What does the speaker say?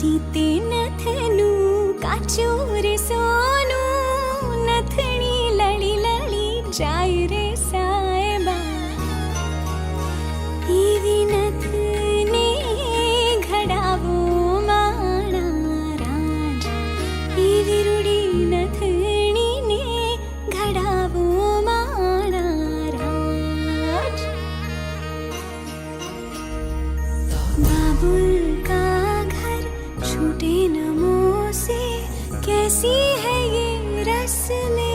રીતે નથનું કાચું રે સોનું, નથણી લળી લળી જાય રે સાહેબા. એવી નથને ઘડાવો માણા રાજ, એવી રૂડી નથણીને ઘડાવો માણા રાજ. बाबुल का छूटे नमों से कैसी है ये रस्में.